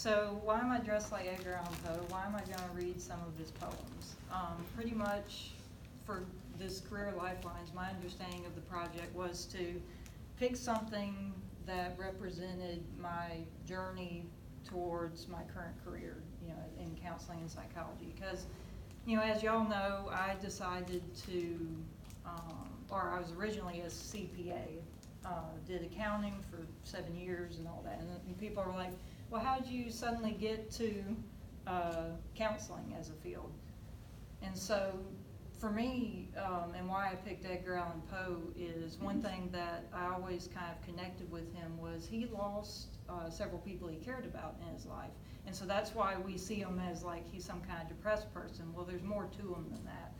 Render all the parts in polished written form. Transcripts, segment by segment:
So why am I dressed like Edgar Allan Poe? Why am I going to read some of his poems? Pretty much for this Career Lifelines, my understanding of the project was to pick something that represented my journey towards my current career, in counseling and psychology. Because, as y'all know, I decided to, or I was originally a CPA, did accounting for 7 years and all that. And people are like, well, how did you suddenly get to counseling as a field? And so for me, and why I picked Edgar Allan Poe is one thing that I always kind of connected with him was he lost several people he cared about in his life. And so that's why we see him as like he's some kind of depressed person. Well, there's more to him than that.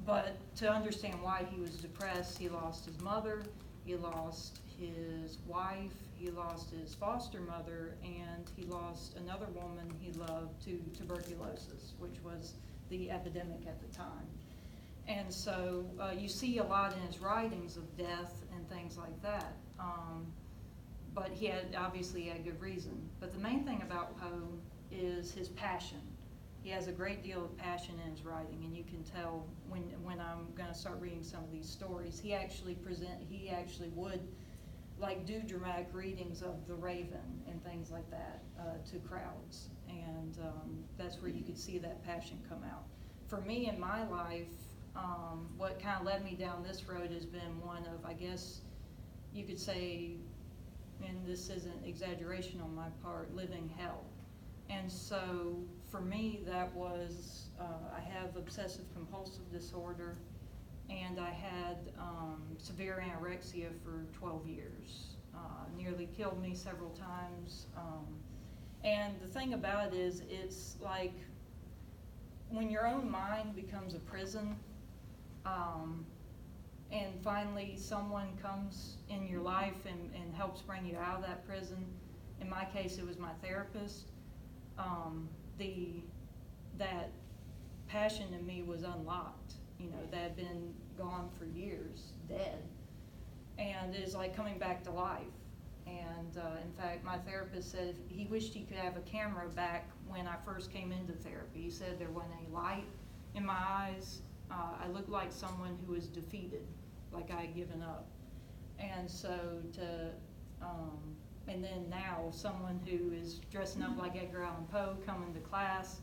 But to understand why he was depressed, he lost his mother, he lost his wife, he lost his foster mother, and he lost another woman he loved to tuberculosis, which was the epidemic at the time. And so you see a lot in his writings of death and things like that. But he obviously had good reason. But the main thing about Poe is his passion. He has a great deal of passion in his writing, and you can tell when I'm going to start reading some of these stories. He actually would like do dramatic readings of The Raven and things like that to crowds, and that's where you could see that passion come out. For me in my life, what kind of led me down this road has been one of, I guess you could say, and this isn't exaggeration on my part, living hell. And so for me that was, I have obsessive compulsive disorder, and I had severe anorexia for 12 years. Nearly killed me several times. And the thing about it is, it's like when your own mind becomes a prison, and finally someone comes in your life and helps bring you out of that prison. In my case, it was my therapist. That passion in me was unlocked, that had been gone for years, dead, and is like coming back to life. And in fact, my therapist said he wished he could have a camera back when I first came into therapy. He said there wasn't any light in my eyes. I looked like someone who was defeated, like I had given up. And so and then now someone who is dressing up like Edgar Allan Poe coming to class,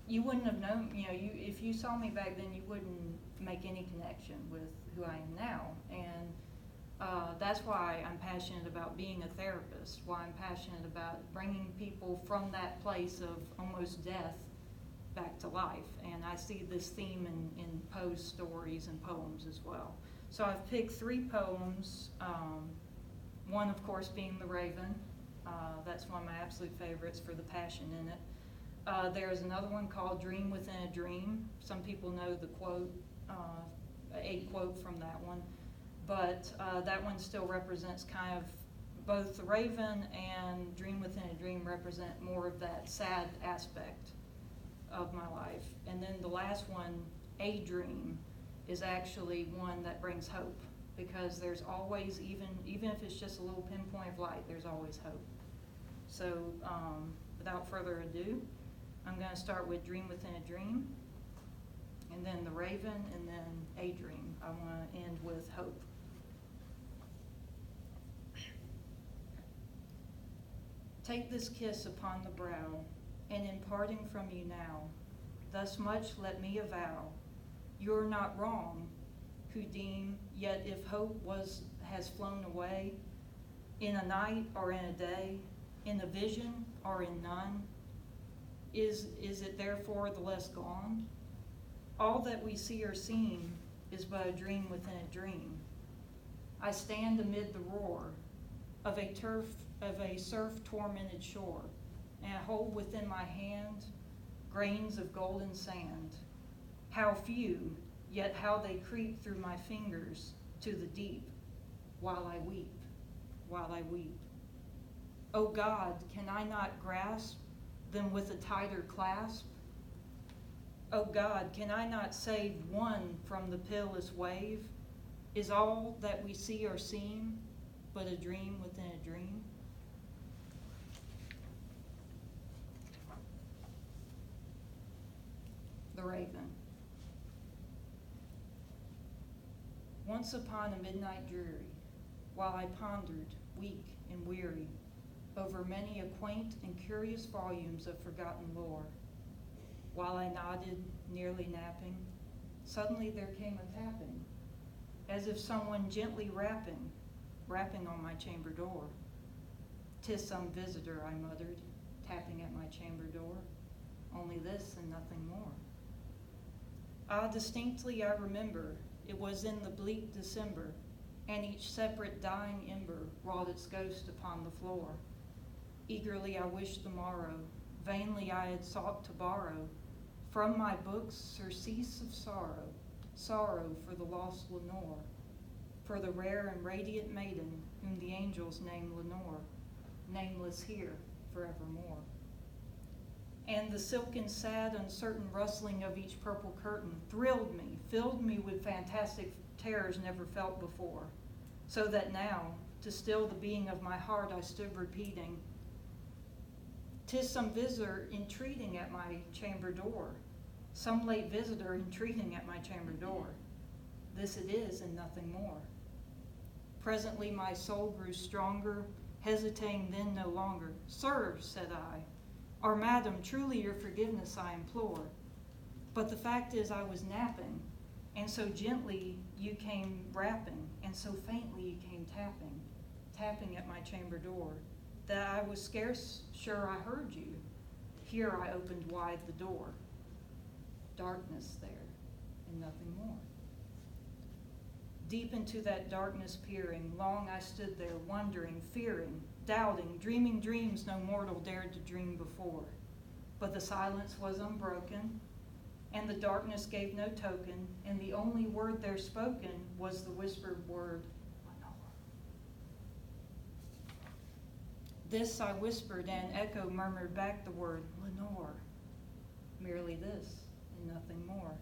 you wouldn't have known, if you saw me back then, you wouldn't make any connection with who I am now. And that's why I'm passionate about being a therapist, why I'm passionate about bringing people from that place of almost death back to life. And I see this theme in Poe's stories and poems as well. So I've picked 3 poems, one of course being The Raven. That's one of my absolute favorites for the passion in it. There's another one called Dream Within a Dream. Some people know the quote, a quote from that one. But that one still represents kind of both The Raven and Dream Within a Dream represent more of that sad aspect of my life. And then the last one, A Dream, is actually one that brings hope, because there's always, even if it's just a little pinpoint of light, there's always hope. So without further ado, I'm going to start with Dream Within a Dream, and then The Raven, and then A Dream. I want to end with hope. Take this kiss upon the brow, and in parting from you now, thus much let me avow, you're not wrong, who deem, yet if hope has flown away, in a night or in a day, in a vision or in none, is it therefore the less gone? All that we see or seem is but a dream within a dream. I stand amid the roar of a surf-tormented shore, and I hold within my hand grains of golden sand. How few, yet how they creep through my fingers to the deep, while I weep, while I weep. O God, can I not grasp them with a tighter clasp? O God, can I not save one from the pitiless wave? Is all that we see or seem but a dream within a dream? Raven. Once upon a midnight dreary, while I pondered, weak and weary, over many a quaint and curious volumes of forgotten lore, while I nodded, nearly napping, suddenly there came a tapping, as if someone gently rapping on my chamber door. "'Tis some visitor," I muttered, tapping at my chamber door. "Only this and nothing more." Ah, distinctly I remember, it was in the bleak December, and each separate dying ember wrought its ghost upon the floor. Eagerly I wished the morrow, vainly I had sought to borrow from my books surcease of sorrow, sorrow for the lost Lenore, for the rare and radiant maiden whom the angels name Lenore, nameless here forevermore. And the silken, sad, uncertain rustling of each purple curtain thrilled me, filled me with fantastic terrors never felt before, so that now, to still the beating of my heart, I stood repeating, "'Tis some visitor entreating at my chamber door, some late visitor entreating at my chamber door. This it is and nothing more." Presently my soul grew stronger, hesitating then no longer. "Sir," said I, "or madam, truly your forgiveness I implore. But the fact is I was napping, and so gently you came rapping, and so faintly you came tapping at my chamber door, that I was scarce sure I heard you. Here I opened wide the door. Darkness there, and nothing more." Deep into that darkness peering, long I stood there, wondering, fearing, doubting, dreaming dreams no mortal dared to dream before. But the silence was unbroken, and the darkness gave no token, and the only word there spoken was the whispered word, "Lenore." This I whispered, and echo murmured back the word, "Lenore." Merely this, and nothing more.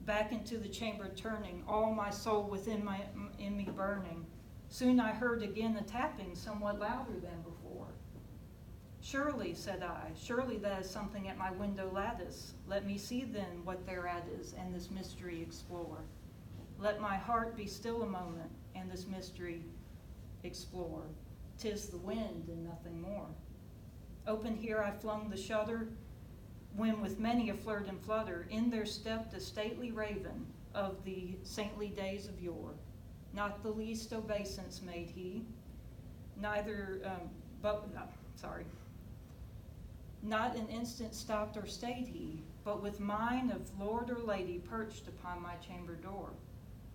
Back into the chamber turning, all my soul within me burning, soon I heard again a tapping somewhat louder than before. "Surely," said I, "surely that is something at my window lattice. Let me see then what thereat is, and this mystery explore. Let my heart be still a moment, and this mystery explore. 'Tis the wind and nothing more." Open here I flung the shutter, when with many a flirt and flutter in there stepped a stately raven of the saintly days of yore. Not the least obeisance made he, not an instant stopped or stayed he, but with mine of lord or lady perched upon my chamber door,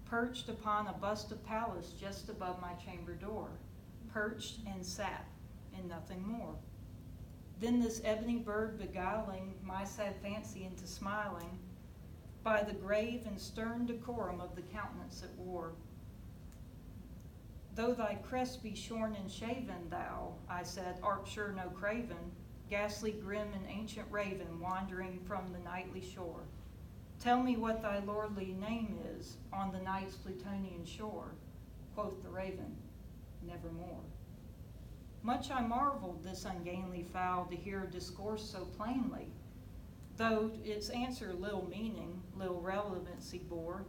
perched upon a bust of Pallas just above my chamber door, perched and sat, and nothing more. Then this ebony bird beguiling my sad fancy into smiling, by the grave and stern decorum of the countenance it wore. "Though thy crest be shorn and shaven, thou," I said, "art sure no craven, ghastly, grim, and ancient raven wandering from the nightly shore. Tell me what thy lordly name is on the night's Plutonian shore." Quoth the raven, "Nevermore." Much I marveled this ungainly fowl to hear discourse so plainly, though its answer little meaning, little relevancy bore,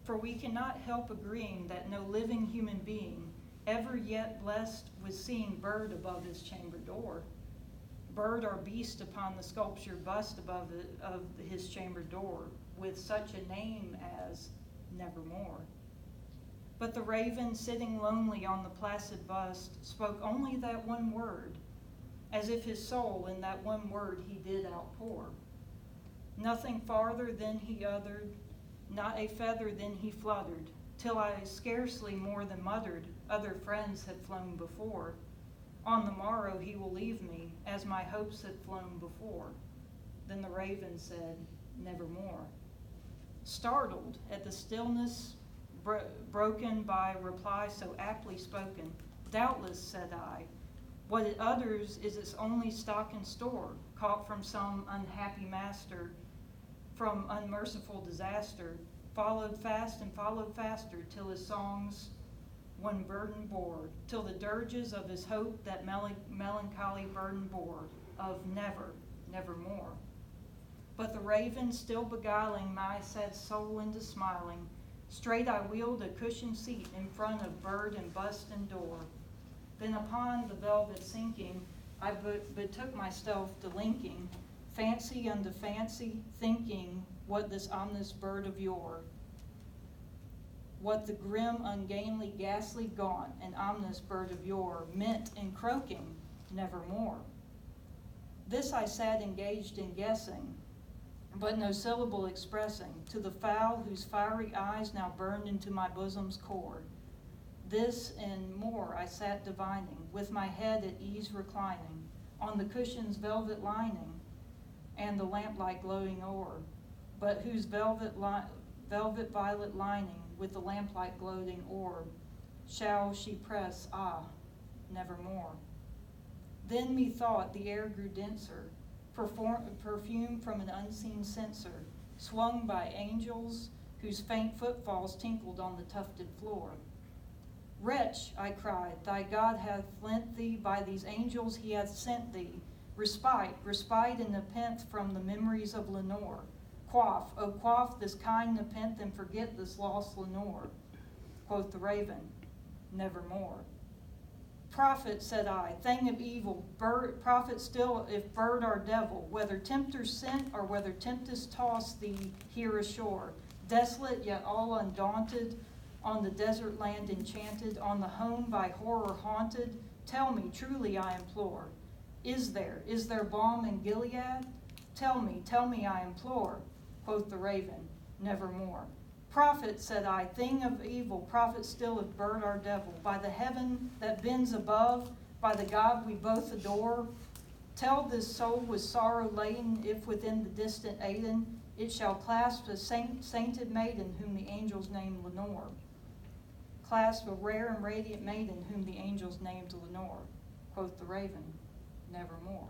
for we cannot help agreeing that no living human being ever yet blessed with seeing bird above his chamber door, bird or beast upon the sculptured bust above of his chamber door, with such a name as Nevermore. But the raven, sitting lonely on the placid bust, spoke only that one word, as if his soul in that one word he did outpour. Nothing farther than he uttered, not a feather then he fluttered, till I scarcely more than muttered, other friends had flown before. On the morrow he will leave me, as my hopes had flown before. Then the raven said, "Nevermore." Startled at the stillness broken by reply so aptly spoken, "Doubtless," said I, "what it utters is its only stock and store, caught from some unhappy master, from unmerciful disaster, followed fast and followed faster, till his songs one burden bore, till the dirges of his hope that melancholy burden bore, of never, nevermore. But the raven, still beguiling my sad soul into smiling, straight I wheeled a cushioned seat in front of bird and bust and door. Then upon the velvet sinking, I betook myself to linking, fancy unto fancy, thinking what this ominous bird of yore, what the grim, ungainly, ghastly, gaunt, and ominous bird of yore meant in croaking, nevermore. This I sat engaged in guessing, but no syllable expressing, to the fowl whose fiery eyes now burned into my bosom's core. This and more I sat divining, with my head at ease reclining, on the cushion's velvet lining, and the lamplight glowing o'er, but whose velvet violet lining, with the lamplight gloating o'er, shall she press, nevermore. Then methought the air grew denser, perfume from an unseen censer, swung by angels whose faint footfalls tinkled on the tufted floor. Wretch, I cried, thy God hath lent thee, by these angels he hath sent thee, respite and nepenthe from the memories of Lenore. Quaff, O quaff this kind nepenthe, and forget this lost Lenore. Quoth the raven, nevermore. Prophet, said I, thing of evil, prophet still if bird or devil, whether tempters sent or whether tempest tossed thee here ashore, desolate yet all undaunted, on the desert land enchanted, on the home by horror haunted, tell me, truly I implore, is there balm in Gilead? Tell me, I implore. Quoth the raven, nevermore. Prophet, said I, thing of evil, prophet still if bird or devil, by the heaven that bends above, by the God we both adore, tell this soul with sorrow laden, if within the distant Aden, it shall clasp a sainted maiden whom the angels name Lenore. Clasp a rare and radiant maiden whom the angels named Lenore. Quoth the raven, nevermore.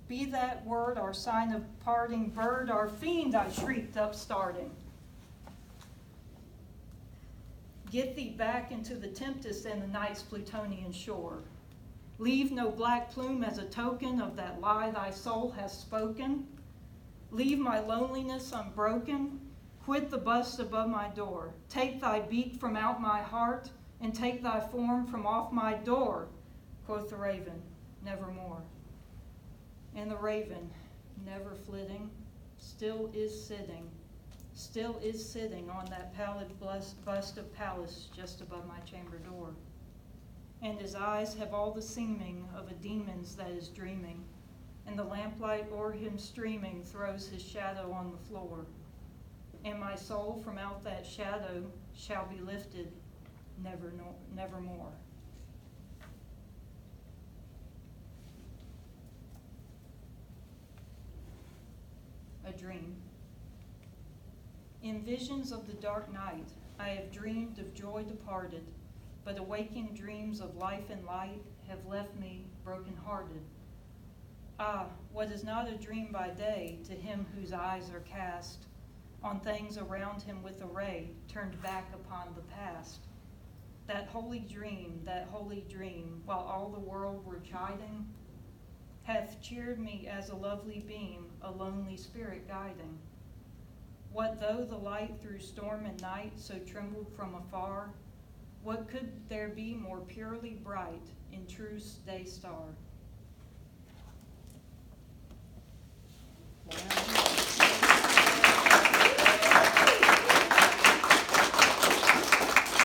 Be that word our sign of parting, bird or fiend, I shrieked upstarting. Get thee back into the tempest and the night's Plutonian shore. Leave no black plume as a token of that lie thy soul has spoken. Leave my loneliness unbroken. Quit the bust above my door. Take thy beak from out my heart, and take thy form from off my door. Quoth the raven, nevermore. And the raven, never flitting, still is sitting on that pallid bust of Pallas just above my chamber door. And his eyes have all the seeming of a demon's that is dreaming, and the lamplight o'er him streaming throws his shadow on the floor. And my soul from out that shadow shall be lifted nevermore. A dream. In visions of the dark night, I have dreamed of joy departed, but awaking dreams of life and light have left me broken-hearted. What is not a dream by day to him whose eyes are cast on things around him with a ray turned back upon the past. That holy dream, while all the world were chiding, hath cheered me as a lovely beam, a lonely spirit guiding. What though the light through storm and night so trembled from afar? What could there be more purely bright in truth's day star?